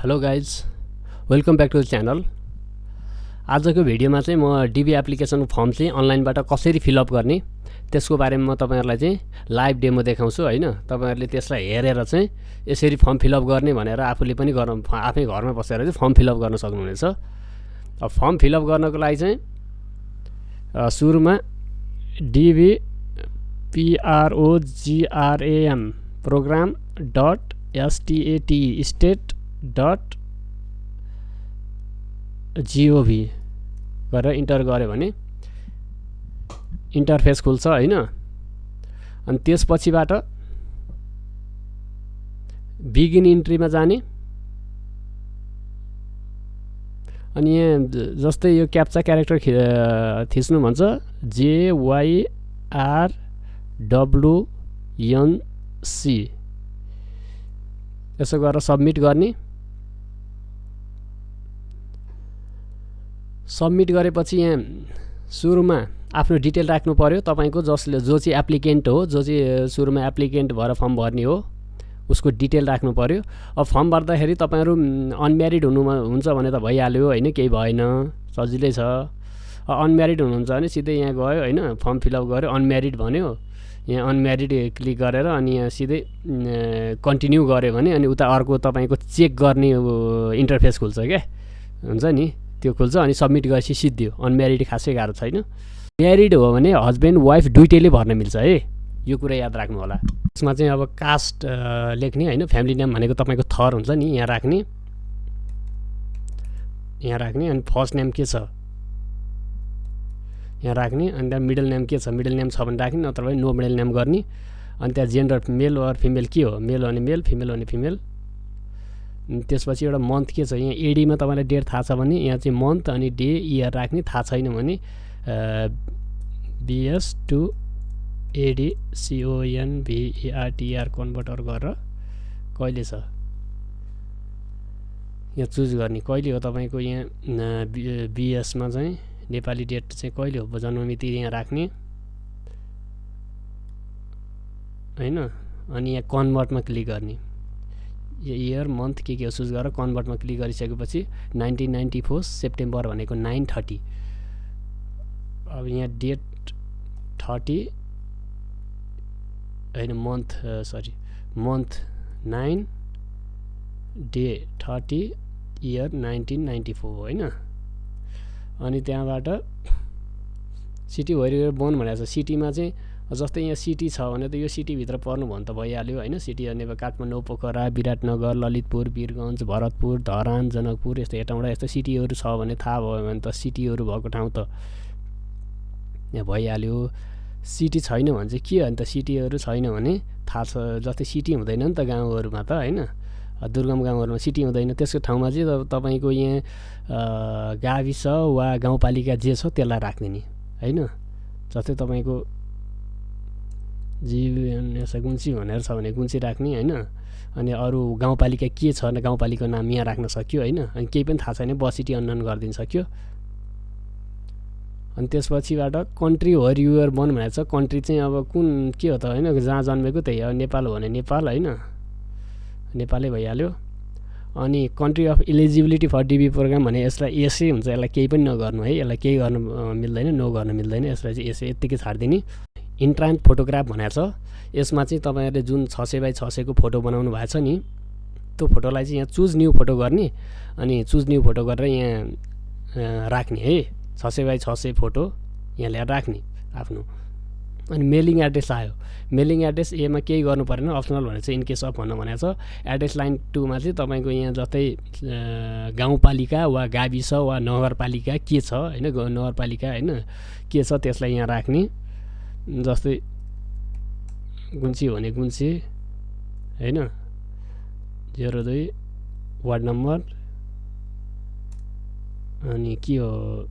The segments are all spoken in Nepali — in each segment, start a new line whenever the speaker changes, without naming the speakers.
Hello guys, welcome back to the channel. आजको भिडियोमा चाहिँ म डिबी एप्लिकेसन फर्म चाहिँ अनलाइनबाट कसरी फिलअप गर्ने त्यसको बारेमा म तपाईहरुलाई चाहिँ लाइभ डेमो देखाउँछु हैन। तपाईहरुले त्यसलाई हेरेर चाहिँ यसरी फर्म फिलअप गर्ने भनेर आफूले पनि आफै घरमा बसेर चाहिँ फर्म फिलअप गर्न सक्नुहुनेछ। अब फर्म फिलअप गर्नको लागि चाहिँ सुरुमा डिबी PROGRAM program.state.gov गरेर इन्टर गरे भने इन्टरफेस खुल्छ हैन। अनि त्यसपछिबाट बिगिन इन्ट्रीमा जाने अनि यहाँ जस्तै यो क्याप्चा क्यारेक्टर थिच्नु भन्छ JYRWNC यसो गरेर सबमिट गर्ने। सबमिट गरेपछि यहाँ सुरुमा आफ्नो डिटेल राख्नु पर्यो। तपाईको जो चाहिँ एप्लिकेन्ट हो, जो चाहिँ सुरुमा एप्लिकेन्ट भएर फर्म भर्ने हो उसको डिटेल राख्नु पर्यो। अब फर्म भर्दाखेरि तपाईहरु अनम्यारिड हुन्छ भने त भइहाल्यो हैन, केही भएन, सजिलै छ। अनम्यारिड हुनुहुन्छ भने सिधै यहाँ गयो हैन, फर्म फिलअप गर्यो, अनम्यारिड भन्यो, यहाँ अनम्यारिड क्लिक गरेर अनि यहाँ सिधै कन्टिन्यू गर्यो भने अनि उता अर्को तपाईको चेक गर्ने इन्टरफेस खुल्छ क्या, हुन्छ नि, त्यो खुल्छ। अनि सबमिट गरेपछि सिद्धियो। अनम्यारिड खासै गाह्रो छैन। म्यारिड हो भने हस्बेन्ड वाइफ दुईटैले भर्न मिल्छ है, यो कुरा याद राख्नु होला। यसमा चाहिँ अब कास्ट लेख्ने हैन, फ्यामिली नेम भनेको तपाईको थर हुन्छ नि, यहाँ राख्ने, यहाँ राख्ने। अनि फर्स्ट नेम के छ यहाँ राख्ने। अनि त्यहाँ मिडल नेम के छ, मिडल नेम छ भने राख्ने, नत्र भने नो मिडल नेम गर्ने। अनि त्यहाँ जेन्डर मेल वा फिमेल के हो, मेल भने मेल, फिमेल भने फिमेल। त्यसपछि एउटा मन्थ के छ, यहाँ एडीमा तपाईलाई डेट थाहा छ भने यहाँ चाहिँ मन्थ अनि डे इयर राख्ने। थाहा छैन भने BS to AD CONVERTR converter गरेर कहिले छ यहाँ चुज गर्ने। कहिले हो तपाईको यहाँ BS मा चाहिँ नेपाली डेट चाहिँ कहिले हो, जन्ममिति यहाँ राख्ने हैन। अनि यहाँ कन्भर्टमा क्लिक गर्ने, इयर मन्थ के हो चुज गरेर कन्भर्टमा क्लिक गरिसकेपछि 1994 सेप्टेम्बर भनेको 9:30। अब यहाँ डेट 30 हैन, month sorry month 9 day 30 year 1994 हैन। अनि त्यहाँबाट सिटी भइरहेको बन भनेको छ। सिटीमा चाहिँ जस्तै यहाँ सिटी छ भने त यो सिटीभित्र पर्नु भने त भइहाल्यो हैन। सिटी भनेको काठमाडौँ, पोखरा, विराटनगर, ललितपुर, वीरगञ्ज, भरतपुर, धरान, जनकपुर यस्तो हेटौँडा यस्तो सिटीहरू छ भने थाहा भयो भने त सिटीहरू भएको ठाउँ त यहाँ भइहाल्यो। सिटी छैन भने चाहिँ के हो नि त, सिटीहरू छैन भने थाहा छ, जस्तै सिटी हुँदैन नि त गाउँहरूमा त हैन, दुर्गम गाउँहरूमा सिटी हुँदैन। त्यसको ठाउँमा चाहिँ तपाईको यहाँ गाविस वा गाउँपालिका जे छ त्यसलाई राख्दिने हैन। जस्तै तपाईको जीवनसा गुन्ची भनेर छ भने गुन्ची राख्ने हैन। अनि अरू गाउँपालिका के छ भने गाउँपालिकाको नाम यहाँ राख्न सक्यो हैन। अनि केही पनि थाहा छैन बसिटी अनलाइन गरिदिन सक्यो। अनि त्यसपछिबाट country where you are born भनेको छ। कन्ट्री चाहिँ अब कुन के हो त हैन, जहाँ जन्मेको त्यही हो। नेपाल हो भने नेपाल हैन, नेपालै भइहाल्यो। अनि country of eligibility for DV programme भने यसलाई एसै हुन्छ, यसलाई केही पनि नगर्नु है, यसलाई केही गर्न मिल्दैन, नो गर्न मिल्दैन, यसलाई चाहिँ एसै यत्तिकै छाड्दिने। इन्ट्रान्ट फोटोग्राफ भनेको छ। यसमा चाहिँ तपाईहरुले जुन 600x600 को फोटो बनाउनु भएको छ नि, त्यो फोटोलाई चाहिँ यहाँ चुज न्यू फोटो गर्ने। अनि चुज न्यू फोटो गरेर यहाँ राख्ने है, 600x600 फोटो यहाँ ल्याएर राख्ने आफ्नो। अनि मेलिङ एड्रेस आयो। मेलिङ एड्रेस एमा केही गर्नु परेन, अप्सनल भनेको चाहिँ इन केस अफ भन्न भनेको छ। एड्रेस लाइन 2 मा चाहिँ तपाईको यहाँ जस्तै गाउँपालिका वा गाविस वा नगरपालिका के छ हैन, नगरपालिका हैन के छ त्यसलाई यहाँ राख्ने। जस्तै गुन्ची भने गुन्ची हैन, 02 वार्ड नम्बर। अनि के हो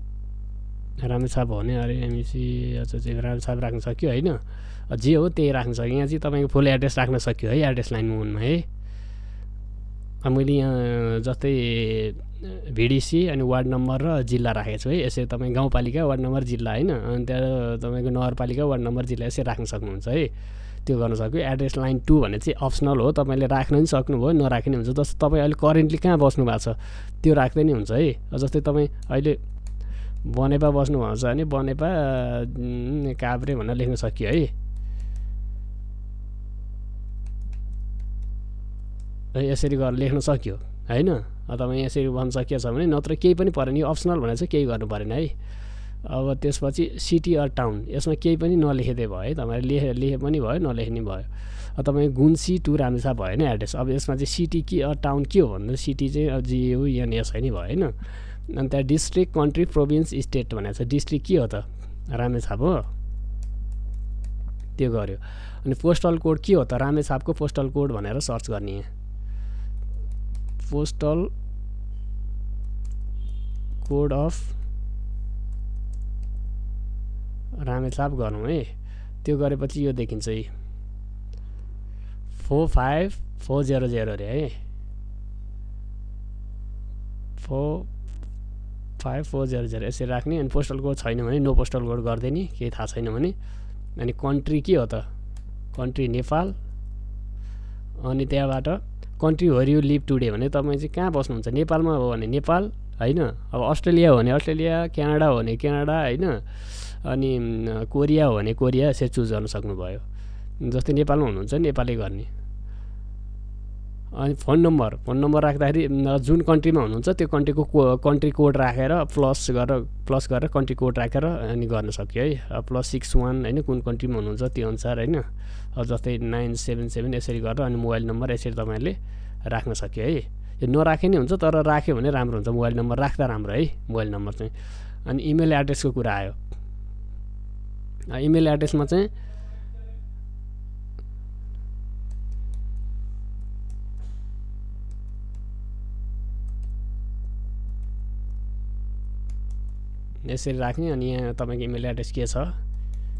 रामेछाप भने अरे एमसी अच्छा चाहिँ रामेछाप राख्न सक्यो हैन, जे हो त्यही राख्न सक्यो। यहाँ चाहिँ तपाईको फुल एड्रेस राख्न सक्यो है एड्रेस लाइन 1 मा है। अब मैले यहाँ जस्तै भिडिसी अनि वार्ड नम्बर र जिल्ला राखेको छु है। यसरी तपाईँ गाउँपालिका वार्ड नम्बर जिल्ला हैन, अनि त्यहाँ तपाईँको नगरपालिका वार्ड नम्बर जिल्ला यसरी राख्न सक्नुहुन्छ है। त्यो गर्न सक्यो। एड्रेस लाइन 2 भने चाहिँ अप्सनल हो, तपाईँले राख्न पनि सक्नुभयो, नराख्ने हुन्छ। जस्तो तपाईँ अहिले करेन्टली कहाँ बस्नु भएको छ त्यो राख्दै नै हुन्छ है। जस्तै तपाईँ अहिले बनेपा बस्नुभएको छ भने बनेपा काभ्रे भनेर लेख्न सकियो है। यसरी गरेर लेख्न सक्यो होइन। तपाईँ यसरी भन्न सकिएछ भने, नत्र केही पनि परेन। यो अप्सनल भनेर चाहिँ केही गर्नु परेन है। अब त्यसपछि सिटी अर टाउन, यसमा केही पनि नलेखेदै भयो है। तपाईँले लेखे पनि भयो, नलेख्ने भयो। तपाईँ गुन्सी टु रामेछाप भयो होइन एड्रेस। अब यसमा चाहिँ सिटी कि टाउन के हो भन्दा सिटी चाहिँ GUNS नै भयो होइन। अनि त्यहाँ डिस्ट्रिक्ट, कन्ट्री, प्रोभिन्स, स्टेट भनेको छ। डिस्ट्रिक्ट के हो त? रामेछाप हो, त्यो गर्यो। अनि पोस्टल कोड के हो त? रामेछापको पोस्टल कोड भनेर सर्च गर्ने। पोस्टल कोड अफ रामेछाप गरौँ है। त्यो गरेपछि यो देखिन्छ है 45400 अरे है। 45400 यसरी राख्ने। अनि पोस्टल कोड छैन भने नो पोस्टल कोड गरिदिने, केही थाहा छैन भने। अनि कन्ट्री के हो त? कन्ट्री नेपाल। अनि त्यहाँबाट country where you live today भने तपाईँ चाहिँ कहाँ बस्नुहुन्छ? नेपालमा हो भने नेपाल होइन। अब अस्ट्रेलिया हो भने अस्ट्रेलिया, क्यानाडा हो भने क्यानाडा होइन। अनि कोरिया हो भने कोरिया, यसरी चुज गर्न सक्नुभयो। जस्तै नेपालमा हुनुहुन्छ नेपाली गर्ने। अनि फोन नम्बर राख्दाखेरि जुन कन्ट्रीमा हुनुहुन्छ त्यो कन्ट्रीको कन्ट्री कोड राखेर प्लस गरेर कन्ट्री कोड राखेर अनि गर्न सक्यो है। +61 होइन, कुन कन्ट्रीमा हुनुहुन्छ त्यो अनुसार होइन। अब जस्तै 977 यसरी गरेर अनि मोबाइल नम्बर यसरी तपाईँले राख्न सक्यो है। यो नराखे नै हुन्छ, तर राख्यो भने राम्रो हुन्छ। मोबाइल नम्बर राख्दा राम्रो है, मोबाइल नम्बर चाहिँ। अनि इमेल एड्रेसको कुरा आयो। इमेल एड्रेसमा चाहिँ यसरी राख्ने। अनि यहाँ तपाईँको इमेल एड्रेस के छ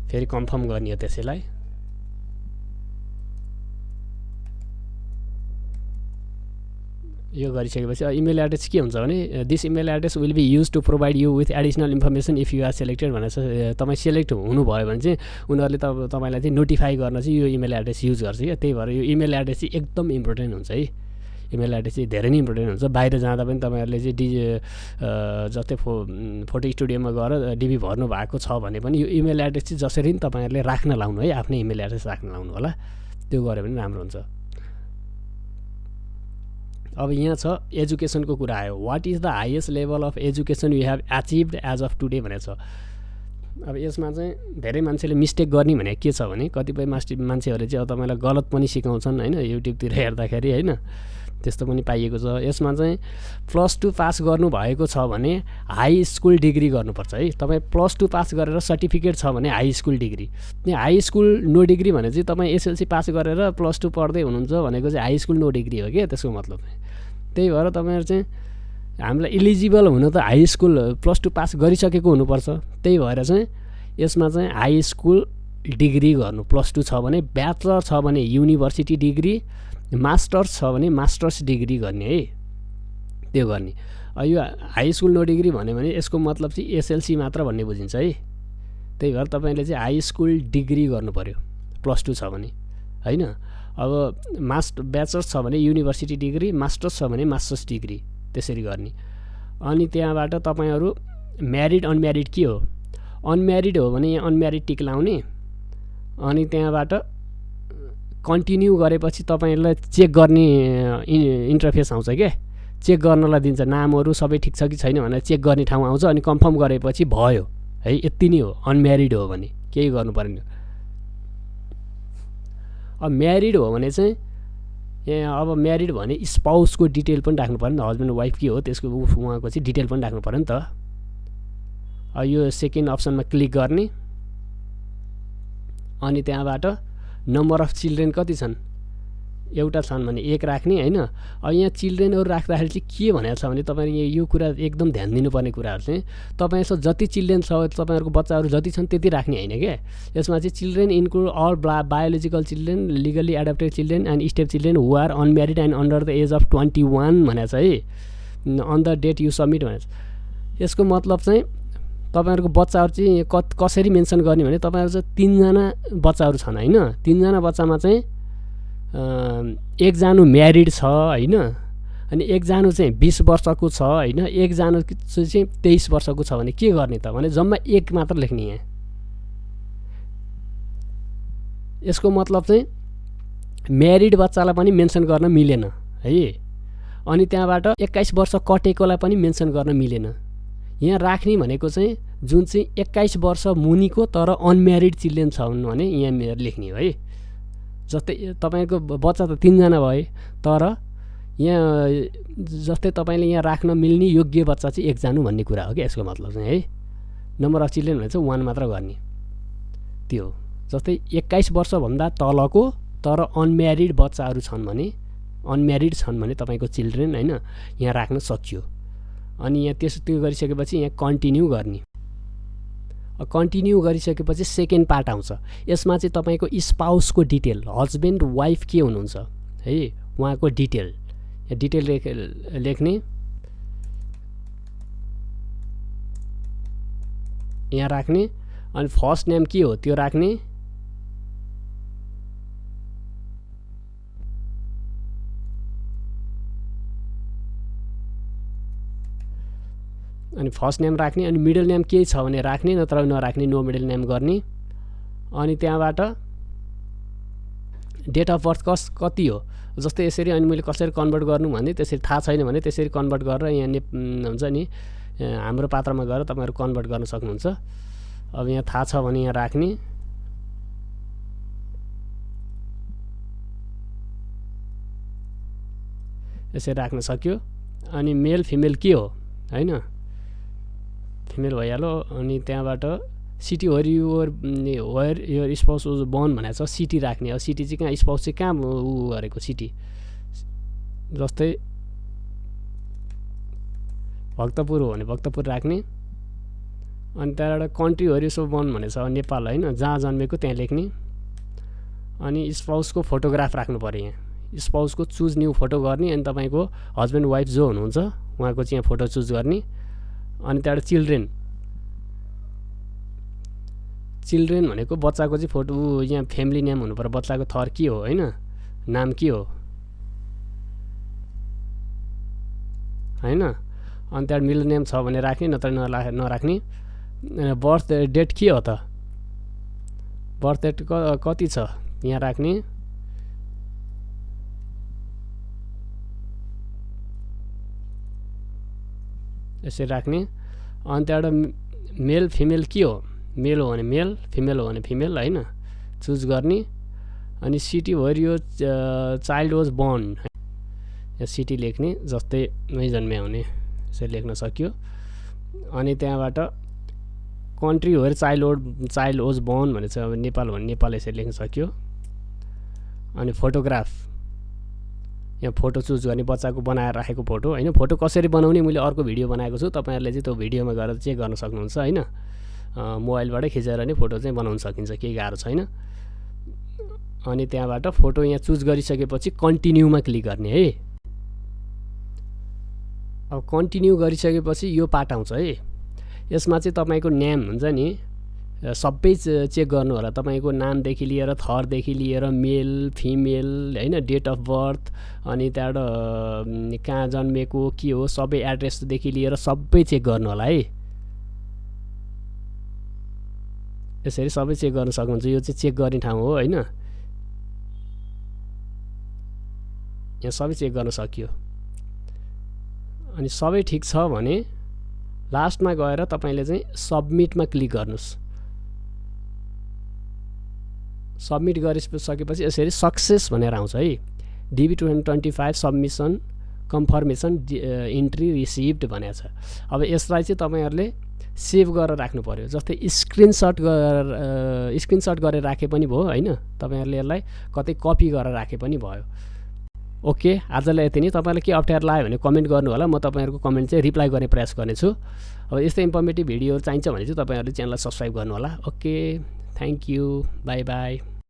फेरि कन्फर्म गर्ने हो त्यसैलाई। यो गरिसकेपछि इमेल एड्रेस के हुन्छ भने this email address will be use to provide you with additional information if you are selected भनेर छ। तपाईँ सेलेक्ट हुनुभयो भने चाहिँ उनीहरूले तपाईँलाई चाहिँ नोटिफाई गर्न चाहिँ यो इमेल एड्रेस युज गर्छ क्या। त्यही भएर यो इमेल एड्रेस चाहिँ एकदम इम्पोर्टेन्ट हुन्छ है। इमेल एड्रेस चाहिँ धेरै नै इम्पोर्टेन्ट हुन्छ। बाहिर जाँदा पनि तपाईँहरूले चाहिँ जस्तै फोटो स्टुडियोमा गएर डिबी भर्नु भएको छ भने पनि यो इमेल एड्रेस चाहिँ जसरी पनि तपाईँहरूले राख्न लाउनु है, आफ्नै इमेल एड्रेस राख्न लाउनु होला। त्यो गऱ्यो भने राम्रो हुन्छ। अब यहाँ छ एजुकेसनको कुरा आयो। What is the highest level of education you have achieved as of today भनेको छ। अब यसमा चाहिँ धेरै मान्छेले मिस्टेक गर्ने भने के छ भने कतिपय मान्छेहरूले चाहिँ अब तपाईँलाई गलत पनि सिकाउँछन् होइन, युट्युबतिर हेर्दाखेरि होइन, त्यस्तो पनि पाइएको छ। यसमा चाहिँ +2 पास गर्नुभएको छ भने हाई स्कुल डिग्री गर्नुपर्छ है। तपाईँ +2 पास गरेर सर्टिफिकेट छ भने हाई स्कुल डिग्री। यहाँ हाई स्कुल नो डिग्री भने चाहिँ तपाईँ SLC पास गरेर +2 पढ्दै हुनुहुन्छ भनेको चाहिँ हाई स्कुल नो डिग्री हो क्या त्यसको मतलब। त्यही भएर तपाईँहरू चाहिँ हामीलाई इलिजिबल हुन त हाई स्कुल +2 पास गरिसकेको हुनुपर्छ। त्यही भएर चाहिँ यसमा चाहिँ हाई स्कुल डिग्री गर्नु +2 छ भने, ब्याचलर छ भने युनिभर्सिटी डिग्री, मास्टर्स छ भने मास्टर्स डिग्री गर्ने है, त्यो गर्ने। यो हाई स्कुल नो डिग्री भन्यो भने यसको मतलब चाहिँ SLC मात्र भन्ने बुझिन्छ है। त्यही भएर तपाईँले चाहिँ हाई स्कुल डिग्री गर्नु पऱ्यो +2 छ भने होइन। अब ब्याचलर्स छ भने युनिभर्सिटी डिग्री, मास्टर्स छ भने मास्टर्स डिग्री, त्यसरी गर्ने। अनि त्यहाँबाट तपाईँहरू म्यारिड अनम्यारिड के हो? अनम्यारिड हो भने यहाँ अनम्यारिड टिक लाउने। अनि त्यहाँबाट कन्टिन्यू गरेपछि तपाईँलाई चेक गर्ने इन्टरफेस आउँछ क्या। चेक गर्नलाई दिन्छ, नामहरू सबै ठिक छ कि छैन भनेर चेक गर्ने ठाउँ आउँछ। अनि कन्फर्म गरेपछि भयो है, यति नै हो। अनम्यारिड हो भने केही गर्नु परेन। अब म्यारिड हो भने चाहिँ यहाँ अब म्यारिड भने स्पाउसको डिटेल पनि राख्नु पऱ्यो नि त, हस्बेन्ड वाइफ के हो त्यसको उहाँको चाहिँ डिटेल पनि राख्नु पऱ्यो नि त। यो सेकेन्ड अप्सनमा क्लिक गर्ने। अनि त्यहाँबाट नम्बर अफ चिल्ड्रेन कति छन्? एउटा छन् भने 1 राख्ने होइन। अब यहाँ चिल्ड्रेनहरू राख्दाखेरि चाहिँ के भनेको छ भने तपाईँले यो कुरा एकदम ध्यान दिनुपर्ने कुराहरू चाहिँ तपाईँसँग जति चिल्ड्रेन छ, तपाईँहरूको बच्चाहरू जति छन् त्यति राख्ने होइन क्या। यसमा चाहिँ children include all biological children, legally adopted children and step children who are unmarried and under the age of 21 भनेको छ है, on the date you submit भनेको छ। यसको मतलब चाहिँ तपाईहरुको बच्चाहरु चाहिँ कसरी मेन्सन गर्ने भने तपाईहरु चाहिँ 3 जना बच्चाहरु छन् हैन 3 जना बच्चामा चाहिँ एक जानु म्यारिड छ हैन अनि एक जानु चाहिँ 20 वर्षको छ हैन एक जानु चाहिँ 23 वर्षको छ भने के गर्ने त भने जम्मा एक मात्र लेख्ने यहाँ यसको मतलब चाहिँ म्यारिड बच्चालाई पनि मेन्सन गर्न मिलेन है अनि त्यहाँबाट 21 वर्ष कटेकोलाई पनि मेन्सन गर्न मिलेन यहाँ राख्ने भनेको चाहिँ जुन चाहिँ 21 वर्ष मुनिको तर अनम्यारिड चिल्ड्रेन छ भने यहाँ लेख्ने है जस्तै तपाईको बच्चा त 3 जना भए तर यहाँ जस्तै तपाईले यहाँ राख्न मिल्ने योग्य बच्चा चाहिँ 1 जानु भन्ने कुरा हो के यसको मतलब चाहिँ है नम्बर अफ चिल्ड्रेन भने चाहिँ 1 मात्र गर्ने त्यो जस्तै 21 वर्ष भन्दा तलको तर अनम्यारिड बच्चाहरु छन् भने तपाईको चिल्ड्रेन हैन यहाँ राख्न सकियो अनि यहाँ त्यो गरिसकेपछि यहाँ कन्टिन्यू गर्ने कन्टिन्यू गरिसकेपछि सेकेन्ड पार्ट आउँछ यसमा चाहिँ तपाईको स्पाउसको डिटेल हस्बेन्ड वाइफ के हुनुहुन्छ है उहाँको डिटेल लेख्ने यहाँ राख्ने अनि फर्स्ट नेम के हो त्यो राख्ने अनि फर्स्ट नेम राख्ने अनि मिडल नेम के छ भने राख्ने नत्र नराख्ने नो मिडल नेम गर्ने अनि त्यहाँबाट डेट अफ बर्थ कति हो जस्तै यसरी अनि मैले कसरी कन्भर्ट गर्नु भने त्यसरी थाहा छैन भने त्यसरी कन्भर्ट गरेर यहाँ हुन्छ नि हाम्रो पात्रमा गएर तपाईहरु कन्भर्ट गर्न सक्नुहुन्छ अब यहाँ थाहा छ भने यहाँ राख्ने यसरी राख्न सक्यो अनि मेल फिमेल के हो हैन फिमेल भइहाल्यो अनि त्यहाँबाट city where your spouse was born भनेको छ सिटी राख्ने अब सिटी चाहिँ कहाँ स्पाउस चाहिँ कहाँ उ गरेको सिटी जस्तै भक्तपुर हो भने भक्तपुर राख्ने अनि त्यहाँबाट कन्ट्री वेयर यु बोर्न भनेको छ नेपाल हैन जहाँ जन्मेको त्यहाँ लेख्ने अनि स्पाउसको फोटोग्राफ राख्नु पर्यो यहाँ स्पाउसको चुज न्यू फोटो गर्ने अनि तपाईको हस्बेन्ड वाइफ जो हुनुहुन्छ उहाँको चाहिँ यहाँ फोटो चुज गर्ने अनि त्यहाँबाट चिल्ड्रेन भनेको बच्चाको चाहिँ फोटो यहाँ फ्यामिली नेम हुनु पर्यो बच्चाको थर के हो हैन नाम के हो हैन अनि त्यहाँ मिडल नेम छ भने राख्ने नत्र नराख्ने बर्थ डेट के हो त बर्थ डेट कति छ यहाँ राख्ने यसरी राख्ने अनि त्यहाँबाट मेल फिमेल के हो मेल हो भने मेल फिमेल हो भने फिमेल हैन चुज गर्ने अनि सिटी वेयर यो चाइल्ड वाज बोर्न या सिटी लेख्ने जस्तै मै जन्मे हुने यसरी लेख्न सक्यो अनि त्यहाँबाट country where child was born भनेछ अब नेपाल भने नेपाल यसरी लेख्न सक्यो अनि फोटोग्राफ यहाँ फोटो चुज गर्ने बच्चाको बनाएर राखेको फोटो हैन फोटो कसरी बनाउने मैले अर्को भिडियो बनाएको छु तपाईहरुले चाहिँ त्यो भिडियोमा गएर चेक गर्न सक्नुहुन्छ हैन मोबाइलबाटै खिचेर नि फोटो चाहिँ बनाउन सकिन्छ केही गाह्रो छैन अनि त्यहाँबाट फोटो यहाँ चुज गरिसकेपछि कन्टिन्यूमा क्लिक गर्ने है अब कन्टिन्यू गरिसकेपछि यो पार्ट आउँछ है यसमा चाहिँ तपाईको नेम हुन्छ नि सबै चेक गर्नु होला तपाईको नामदेखि लिएर थरदेखि लिएर मेल फिमेल हैन डेट अफ बर्थ अनि त्यहाँबाट कहाँ जन्मेको के हो सबै एड्रेसदेखि लिएर सबै चेक गर्नु होला है यसरी सबै चेक गर्न सक्नुहुन्छ यो चाहिँ चेक गर्ने ठाउँ हो हैन यहाँ सबै चेक गर्न सकियो अनि सबै ठीक छ भने लास्टमा गएर तपाईले चाहिँ सबमिटमा क्लिक गर्नुस् सबमिट गरिसकेपछि यसरी सक्सेस भनेर आउँछ है DB 2025 submission confirmation entry received भनेको छ अब यसलाई चाहिँ तपाईहरुले सेभ गरेर राख्नु पर्यो जस्तै स्क्रिनशट गरेर राखे पनि भयो हैन तपाईहरुले यसलाई कतै कपी गरेर राखे पनि भयो ओके आजलाई यति नै तपाईहरुले के अप्ठ्यारो लाग्यो भने कमेन्ट गर्नु होला म तपाईहरुको कमेन्ट चाहिँ रिप्लाई गर्ने प्रयास गर्नेछु अब यस्तै इन्फर्मेटिभ भिडियोहरु चाहिन्छ भने चाहिँ तपाईहरुले च्यानललाई सब्स्क्राइब गर्नु होला okay thank you bye bye